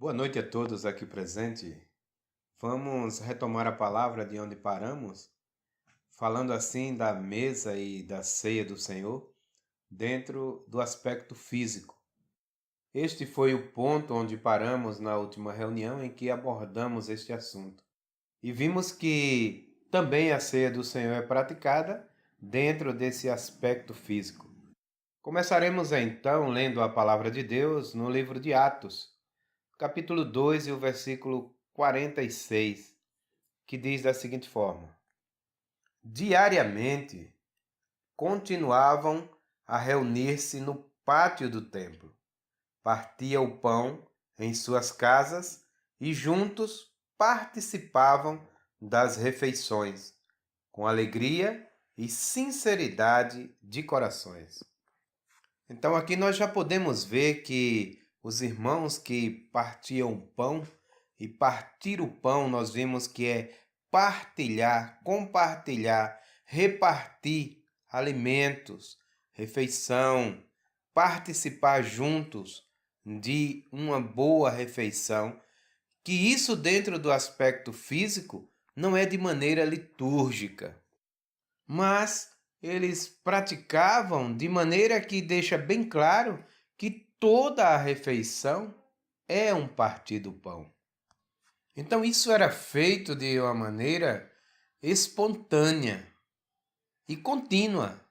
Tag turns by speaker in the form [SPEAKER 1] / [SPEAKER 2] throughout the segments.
[SPEAKER 1] Boa noite a todos aqui presentes. Vamos retomar a palavra de onde paramos, falando assim da mesa e da ceia do Senhor, dentro do aspecto físico. Este foi o ponto onde paramos na última reunião em que abordamos este assunto. E vimos que também a ceia do Senhor é praticada dentro desse aspecto físico. Começaremos então lendo a palavra de Deus no livro de Atos, capítulo 2 e o versículo 46, que diz da seguinte forma: Diariamente continuavam a reunir-se no pátio do templo, partia o pão em suas casas e juntos participavam das refeições, com alegria e sinceridade de corações. Então aqui nós já podemos ver que os irmãos que partiam o pão, e partir o pão nós vimos que é partilhar, compartilhar, repartir alimentos, refeição, participar juntos de uma boa refeição, que isso dentro do aspecto físico não é de maneira litúrgica, mas eles praticavam de maneira que deixa bem claro que toda a refeição é um partir do pão. Então isso era feito de uma maneira espontânea e contínua.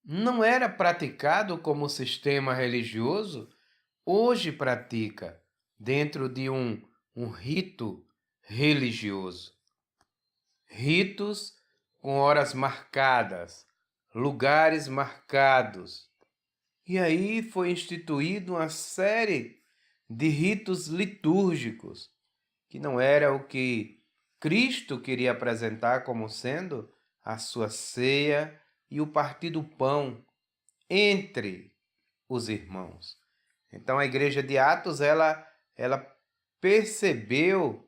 [SPEAKER 1] Não era praticado como o sistema religioso hoje pratica, dentro de um rito religioso. Ritos com horas marcadas, lugares marcados. E aí foi instituído uma série de ritos litúrgicos, que não era o que Cristo queria apresentar como sendo a sua ceia e o partir do pão entre os irmãos. Então a igreja de Atos, ela percebeu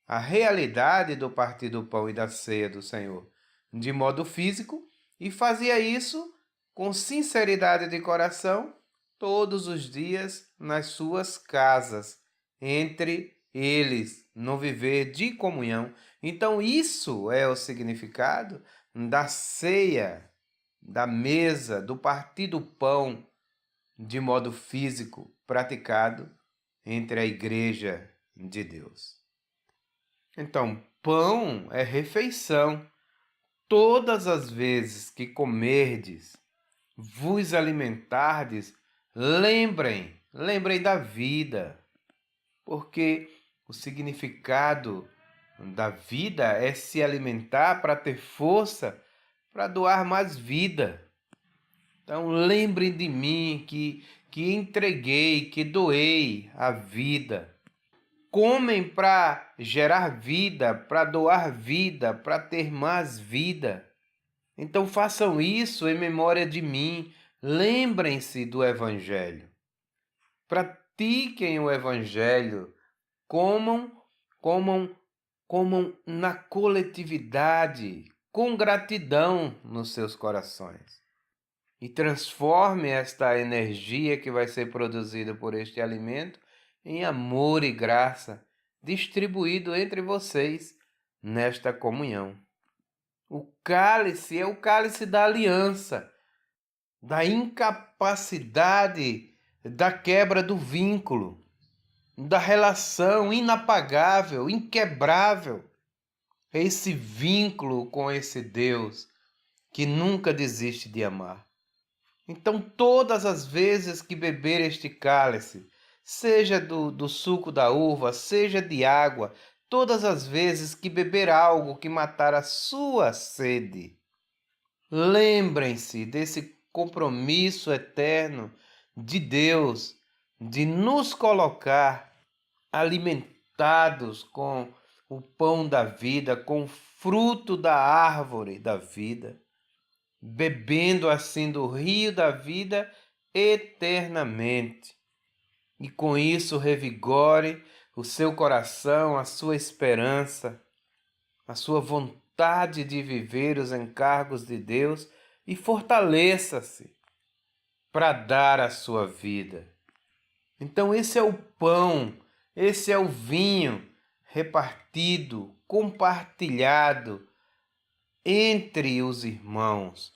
[SPEAKER 1] a realidade do partir do pão e da ceia do Senhor de modo físico e fazia isso com sinceridade de coração todos os dias nas suas casas, entre eles, no viver de comunhão. Então isso é o significado da ceia, da mesa, do partir do pão de modo físico praticado entre a igreja de Deus. Então, pão é refeição. Todas as vezes que comerdes, vos alimentardes, lembrem da vida, porque o significado da vida é se alimentar para ter força, para doar mais vida. Então, lembrem de mim que entreguei, que doei a vida. Comem para gerar vida, para doar vida, para ter mais vida. Então façam isso em memória de mim. Lembrem-se do Evangelho. Pratiquem o Evangelho. Comam, comam, comam na coletividade, com gratidão nos seus corações. E transforme esta energia que vai ser produzida por este alimento em amor e graça, distribuído entre vocês nesta comunhão. O cálice é o cálice da aliança, da incapacidade da quebra do vínculo, da relação inapagável, inquebrável. É esse vínculo com esse Deus que nunca desiste de amar. Então, todas as vezes que beber este cálice, seja do suco da uva, seja de água, todas as vezes que beber algo que matar a sua sede, lembrem-se desse compromisso eterno de Deus de nos colocar alimentados com o pão da vida, com o fruto da árvore da vida, bebendo assim do rio da vida eternamente. E com isso revigore o seu coração, a sua esperança, a sua vontade de viver os encargos de Deus e fortaleça-se para dar a sua vida. Então esse é o pão Esse é o vinho repartido, compartilhado entre os irmãos.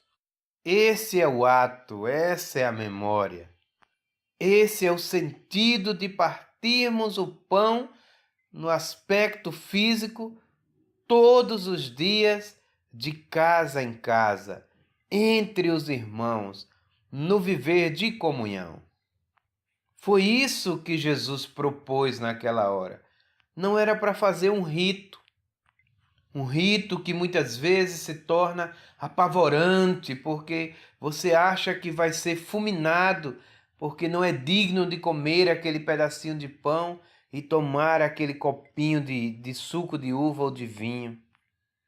[SPEAKER 1] Esse é o ato, essa é a memória. Esse é o sentido de partirmos o pão no aspecto físico todos os dias, de casa em casa, entre os irmãos, no viver de comunhão. Foi isso que Jesus propôs naquela hora. Não era para fazer um rito que muitas vezes se torna apavorante, porque você acha que vai ser fulminado, porque não é digno de comer aquele pedacinho de pão e tomar aquele copinho de suco de uva ou de vinho.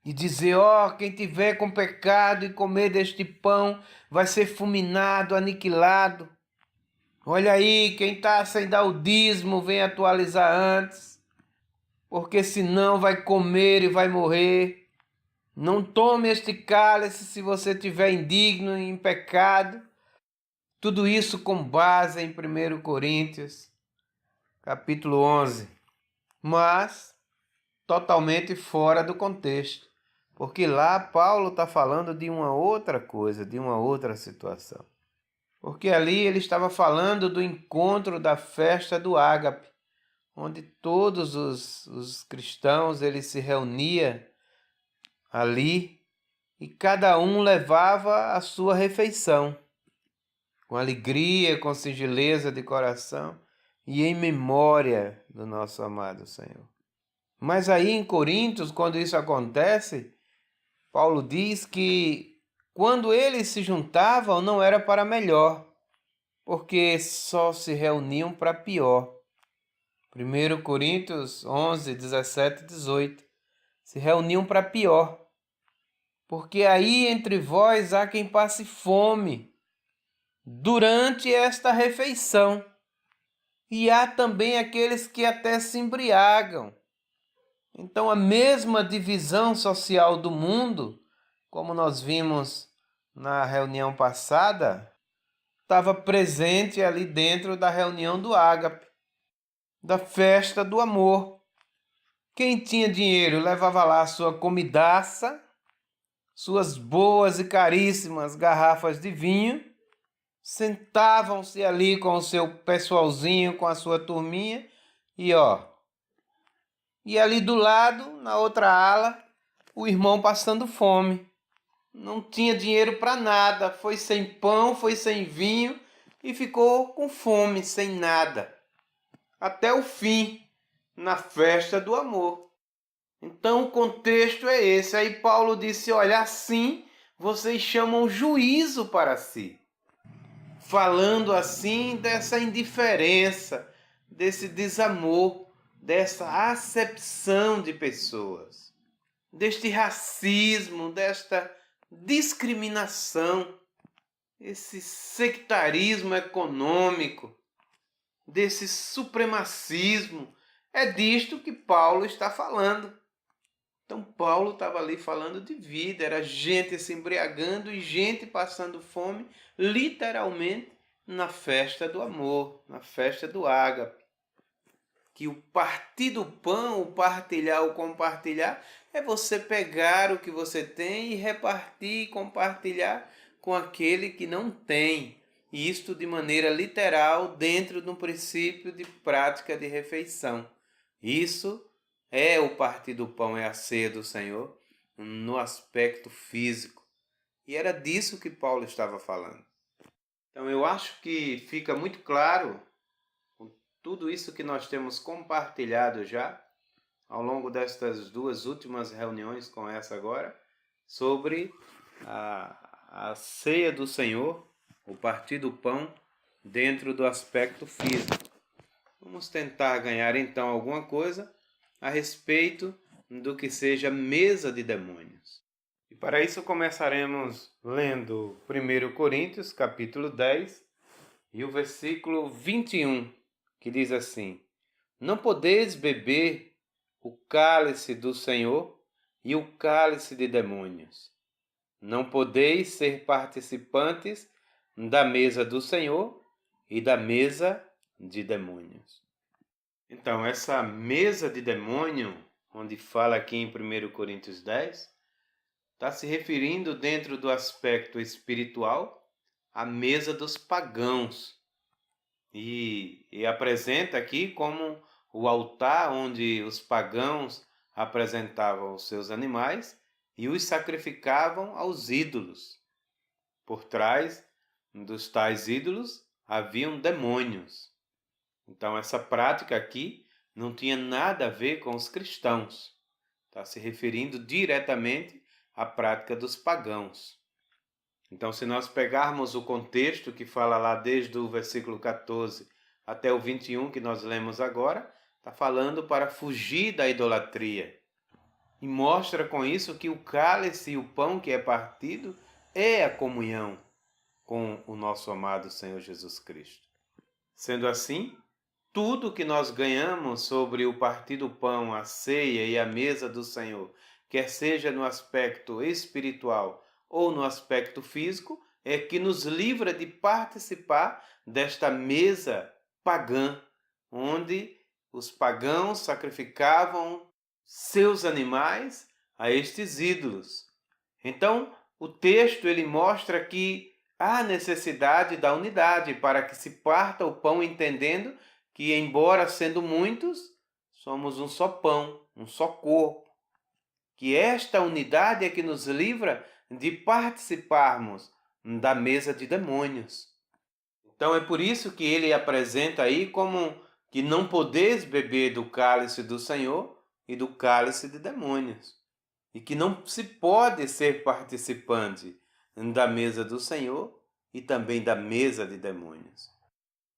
[SPEAKER 1] E dizer, quem tiver com pecado e comer deste pão vai ser fulminado, aniquilado. Olha aí, quem está sem dar o dízimo, vem atualizar antes, porque senão vai comer e vai morrer. Não tome este cálice se você estiver indigno e em pecado. Tudo isso com base em 1 Coríntios, capítulo 11. Mas totalmente fora do contexto. Porque lá Paulo está falando de uma outra coisa, de uma outra situação. Porque ali ele estava falando do encontro da festa do Ágape, onde todos os cristãos eles se reuniam ali e cada um levava a sua refeição, com alegria, com singeleza de coração e em memória do nosso amado Senhor. Mas aí em Coríntios, quando isso acontece, Paulo diz que quando eles se juntavam não era para melhor, porque só se reuniam para pior. 1 Coríntios 11, 17 e 18. Se reuniam para pior, porque aí entre vós há quem passe fome durante esta refeição, e há também aqueles que até se embriagam. Então a mesma divisão social do mundo, como nós vimos na reunião passada, estava presente ali dentro da reunião do Ágape, da festa do amor. Quem tinha dinheiro levava lá sua comidaça, suas boas e caríssimas garrafas de vinho, sentavam-se ali com o seu pessoalzinho, com a sua turminha, e ali do lado, na outra ala, o irmão passando fome. Não tinha dinheiro para nada, foi sem pão, foi sem vinho e ficou com fome, sem nada. Até o fim, na festa do amor. Então o contexto é esse. Aí Paulo disse, olha, assim vocês chamam juízo para si. Falando assim dessa indiferença, desse desamor, dessa acepção de pessoas, deste racismo, desta discriminação, esse sectarismo econômico, desse supremacismo. É disto que Paulo está falando. Então Paulo estava ali falando de vida, era gente se embriagando e gente passando fome, literalmente, na festa do amor, na festa do ágape. Que o partir do pão, o partilhar, o compartilhar, é você pegar o que você tem e repartir e compartilhar com aquele que não tem. Isto de maneira literal, dentro de um princípio de prática de refeição. Isso é o partir do pão, é a ceia do Senhor, no aspecto físico. E era disso que Paulo estava falando. Então eu acho que fica muito claro tudo isso que nós temos compartilhado já ao longo destas duas últimas reuniões com essa agora, sobre a ceia do Senhor, o partir do pão dentro do aspecto físico. Vamos tentar ganhar então alguma coisa a respeito do que seja mesa de demônios. E para isso começaremos lendo 1 Coríntios capítulo 10 e o versículo 21, que diz assim: Não podeis beber o cálice do Senhor e o cálice de demônios. Não podeis ser participantes da mesa do Senhor e da mesa de demônios. Então, essa mesa de demônio, onde fala aqui em 1 Coríntios 10, está se referindo dentro do aspecto espiritual à mesa dos pagãos. E apresenta aqui como o altar onde os pagãos apresentavam os seus animais e os sacrificavam aos ídolos. Por trás dos tais ídolos haviam demônios. Então, essa prática aqui não tinha nada a ver com os cristãos. Está se referindo diretamente à prática dos pagãos. Então, se nós pegarmos o contexto que fala lá desde o versículo 14 até o 21 que nós lemos agora, está falando para fugir da idolatria. E mostra com isso que o cálice e o pão que é partido é a comunhão com o nosso amado Senhor Jesus Cristo. Sendo assim, tudo que nós ganhamos sobre o partir do pão, a ceia e a mesa do Senhor, quer seja no aspecto espiritual ou no aspecto físico, é que nos livra de participar desta mesa pagã, onde os pagãos sacrificavam seus animais a estes ídolos. Então, o texto ele mostra que há necessidade da unidade para que se parta o pão entendendo que, embora sendo muitos, somos um só pão, um só corpo. Que esta unidade é que nos livra de participarmos da mesa de demônios. Então é por isso que ele apresenta aí como que não podeis beber do cálice do Senhor e do cálice de demônios. E que não se pode ser participante da mesa do Senhor e também da mesa de demônios.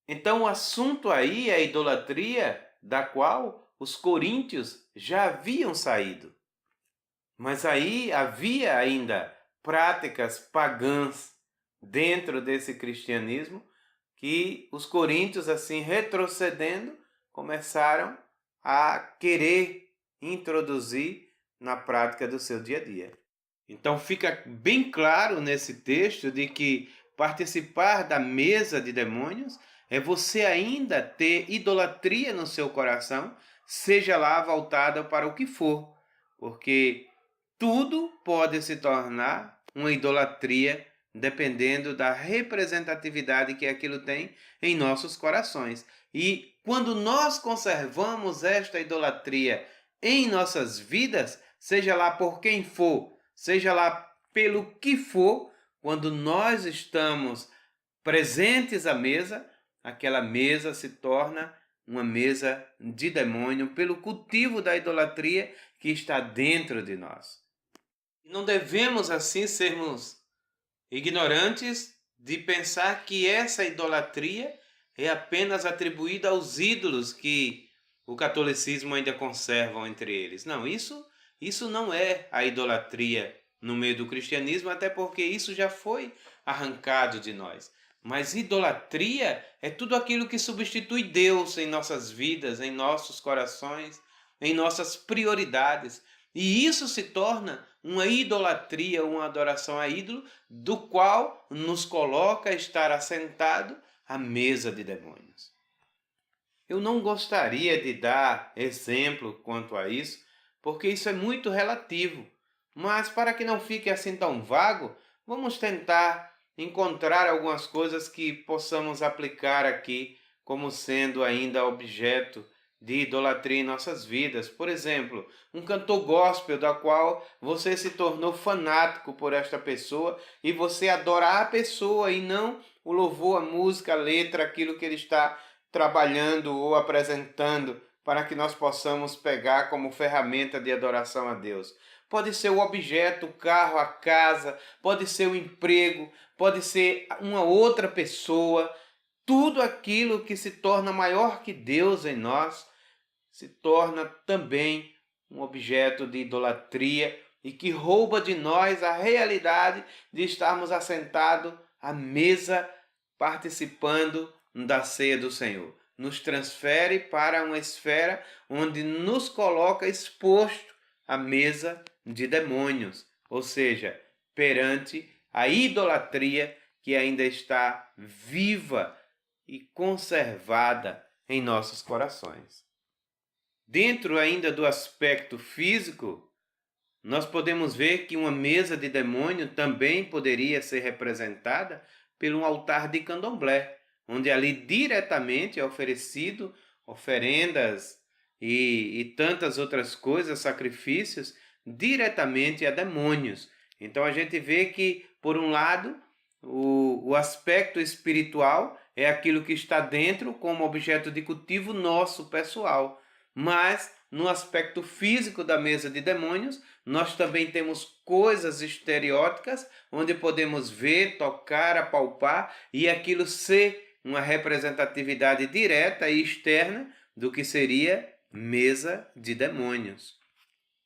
[SPEAKER 1] Então o assunto aí é a idolatria da qual os coríntios já haviam saído. Mas aí havia ainda práticas pagãs dentro desse cristianismo que os coríntios, assim, retrocedendo, começaram a querer introduzir na prática do seu dia a dia. Então fica bem claro nesse texto de que participar da mesa de demônios é você ainda ter idolatria no seu coração, seja lá voltada para o que for, porque tudo pode se tornar uma idolatria dependendo da representatividade que aquilo tem em nossos corações. E quando nós conservamos esta idolatria em nossas vidas, seja lá por quem for, seja lá pelo que for, quando nós estamos presentes à mesa, aquela mesa se torna uma mesa de demônio pelo cultivo da idolatria que está dentro de nós. Não devemos assim sermos ignorantes de pensar que essa idolatria é apenas atribuída aos ídolos que o catolicismo ainda conserva entre eles. Não, isso não é a idolatria no meio do cristianismo, até porque isso já foi arrancado de nós. Mas idolatria é tudo aquilo que substitui Deus em nossas vidas, em nossos corações, em nossas prioridades. E isso se torna uma idolatria, uma adoração a ídolo, do qual nos coloca a estar assentado à mesa de demônios. Eu não gostaria de dar exemplo quanto a isso, porque isso é muito relativo. Mas para que não fique assim tão vago, vamos tentar encontrar algumas coisas que possamos aplicar aqui como sendo ainda objeto de idolatria em nossas vidas. Por exemplo, um cantor gospel da qual você se tornou fanático por esta pessoa e você adora a pessoa e não o louvor, a música, a letra, aquilo que ele está trabalhando ou apresentando para que nós possamos pegar como ferramenta de adoração a Deus. Pode ser o objeto, o carro, a casa, pode ser o emprego, pode ser uma outra pessoa. Tudo aquilo que se torna maior que Deus em nós se torna também um objeto de idolatria e que rouba de nós a realidade de estarmos assentados à mesa participando da ceia do Senhor. Nos transfere para uma esfera onde nos coloca exposto à mesa de demônios, ou seja, perante a idolatria que ainda está viva e conservada em nossos corações. Dentro ainda do aspecto físico, nós podemos ver que uma mesa de demônio também poderia ser representada por um altar de candomblé, onde ali diretamente é oferecido oferendas e tantas outras coisas, sacrifícios, diretamente a demônios. Então a gente vê que, por um lado, o aspecto espiritual é aquilo que está dentro como objeto de cultivo nosso, pessoal. Mas, no aspecto físico da mesa de demônios, nós também temos coisas estereóticas onde podemos ver, tocar, apalpar e aquilo ser uma representatividade direta e externa do que seria mesa de demônios.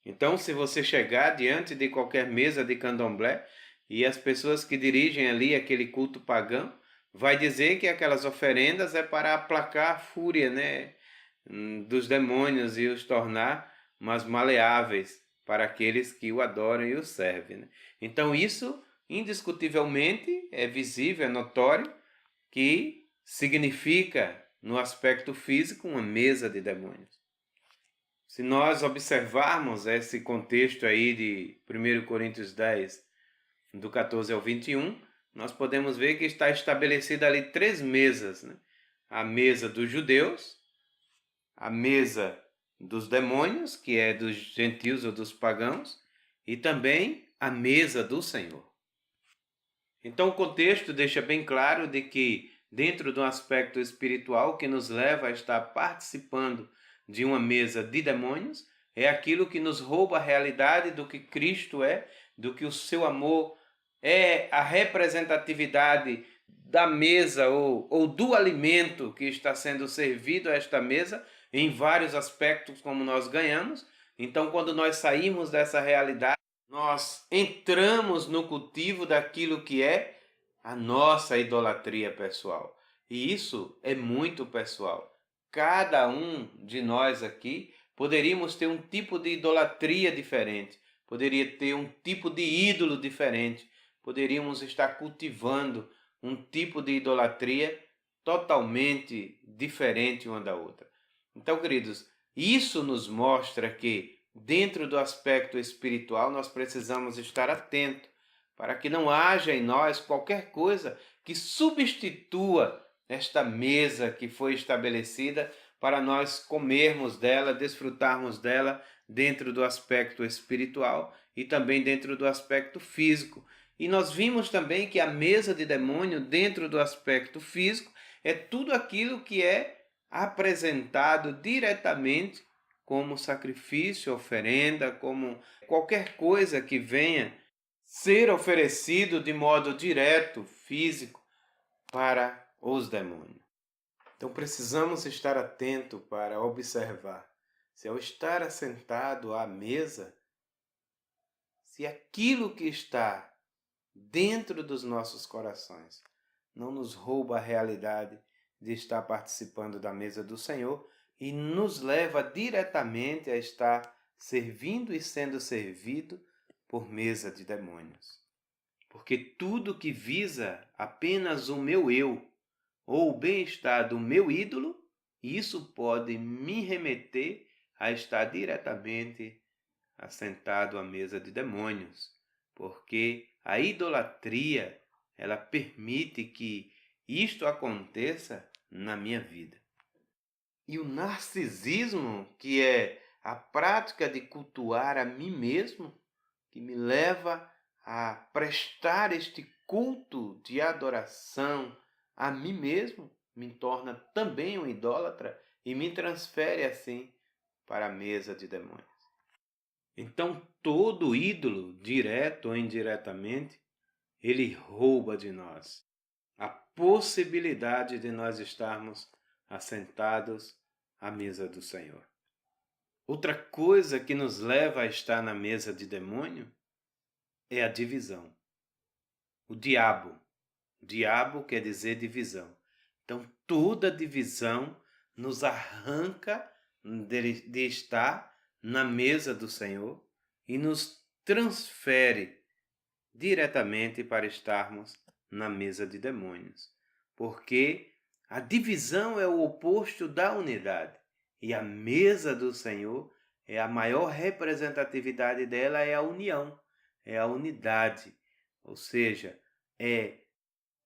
[SPEAKER 1] Então, se você chegar diante de qualquer mesa de candomblé e as pessoas que dirigem ali aquele culto pagão, vai dizer que aquelas oferendas é para aplacar a fúria, né, dos demônios e os tornar mais maleáveis para aqueles que o adoram e o servem, né? Então isso, indiscutivelmente, é visível, é notório, que significa, no aspecto físico, uma mesa de demônios. Se nós observarmos esse contexto aí de 1 Coríntios 10, do 14 ao 21, nós podemos ver que está estabelecida ali 3 mesas, né? A mesa dos judeus, a mesa dos demônios, que é dos gentios ou dos pagãos, e também a mesa do Senhor. Então o contexto deixa bem claro de que, dentro de um aspecto espiritual que nos leva a estar participando de uma mesa de demônios, é aquilo que nos rouba a realidade do que Cristo é, do que o seu amor é, a representatividade da mesa ou do alimento que está sendo servido a esta mesa, em vários aspectos como nós ganhamos. Então, quando nós saímos dessa realidade, nós entramos no cultivo daquilo que é a nossa idolatria pessoal. E isso é muito pessoal. Cada um de nós aqui poderíamos ter um tipo de idolatria diferente, poderia ter um tipo de ídolo diferente, poderíamos estar cultivando um tipo de idolatria totalmente diferente uma da outra. Então, queridos, isso nos mostra que, dentro do aspecto espiritual, nós precisamos estar atentos para que não haja em nós qualquer coisa que substitua esta mesa que foi estabelecida para nós comermos dela, desfrutarmos dela dentro do aspecto espiritual e também dentro do aspecto físico. E nós vimos também que a mesa de demônio, dentro do aspecto físico, é tudo aquilo que é apresentado diretamente como sacrifício, oferenda, como qualquer coisa que venha ser oferecido de modo direto, físico, para os demônios. Então precisamos estar atento para observar se, ao estar assentado à mesa, se aquilo que está dentro dos nossos corações não nos rouba a realidade de estar participando da mesa do Senhor e nos leva diretamente a estar servindo e sendo servido por mesa de demônios. Porque tudo que visa apenas o meu eu ou o bem-estar do meu ídolo, isso pode me remeter a estar diretamente assentado à mesa de demônios, porque a idolatria, ela permite que isto aconteça na minha vida. E o narcisismo, que é a prática de cultuar a mim mesmo, que me leva a prestar este culto de adoração a mim mesmo, me torna também um idólatra e me transfere assim para a mesa de demônios. Então, todo ídolo, direto ou indiretamente, ele rouba de nós a possibilidade de nós estarmos assentados à mesa do Senhor. Outra coisa que nos leva a estar na mesa de demônio é a divisão. O diabo. Diabo quer dizer divisão. Então, toda divisão nos arranca de estar na mesa do Senhor e nos transfere diretamente para estarmos na mesa de demônios. Porque a divisão é o oposto da unidade. E a mesa do Senhor, a maior representatividade dela é a união, é a unidade, ou seja, é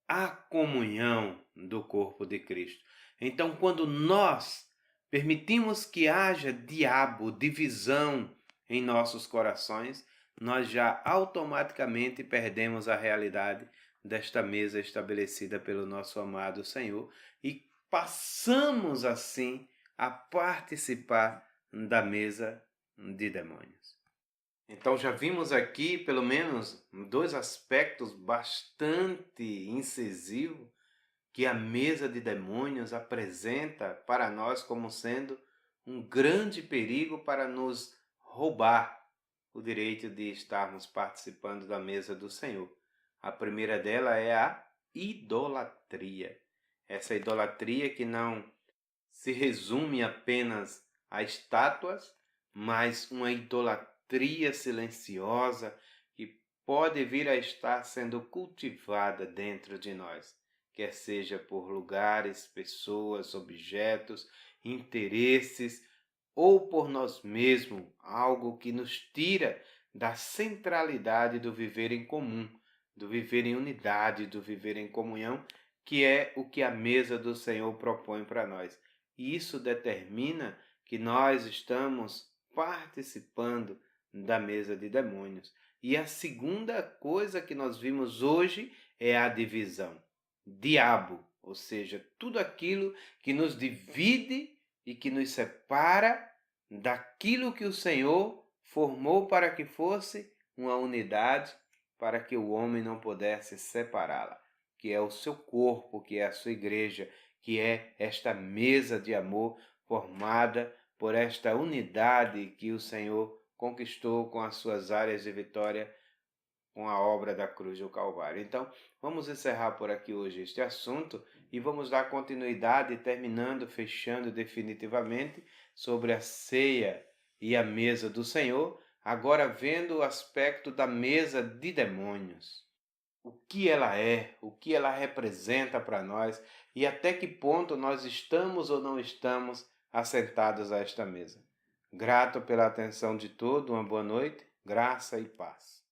[SPEAKER 1] a comunhão do corpo de Cristo. Então, quando nós permitimos que haja diabo, divisão em nossos corações, nós já automaticamente perdemos a realidade desta mesa estabelecida pelo nosso amado Senhor e passamos assim a participar da mesa de demônios. Então já vimos aqui pelo menos dois aspectos bastante incisivos que a mesa de demônios apresenta para nós como sendo um grande perigo para nos roubar o direito de estarmos participando da mesa do Senhor. A primeira dela é a idolatria. Essa idolatria que não se resume apenas a estátuas, mas uma idolatria silenciosa que pode vir a estar sendo cultivada dentro de nós, quer seja por lugares, pessoas, objetos, interesses ou por nós mesmos, algo que nos tira da centralidade do viver em comum, do viver em unidade, do viver em comunhão, que é o que a mesa do Senhor propõe para nós. E isso determina que nós estamos participando da mesa de demônios. E a segunda coisa que nós vimos hoje é a divisão. Diabo, ou seja, tudo aquilo que nos divide e que nos separa daquilo que o Senhor formou para que fosse uma unidade, para que o homem não pudesse separá-la, que é o seu corpo, que é a sua igreja, que é esta mesa de amor formada por esta unidade que o Senhor conquistou com as suas áreas de vitória com a obra da cruz do Calvário. Então, vamos encerrar por aqui hoje este assunto e vamos dar continuidade, terminando, fechando definitivamente sobre a ceia e a mesa do Senhor, agora vendo o aspecto da mesa de demônios. O que ela é, o que ela representa para nós e até que ponto nós estamos ou não estamos assentados a esta mesa. Grato pela atenção de todos, uma boa noite, graça e paz.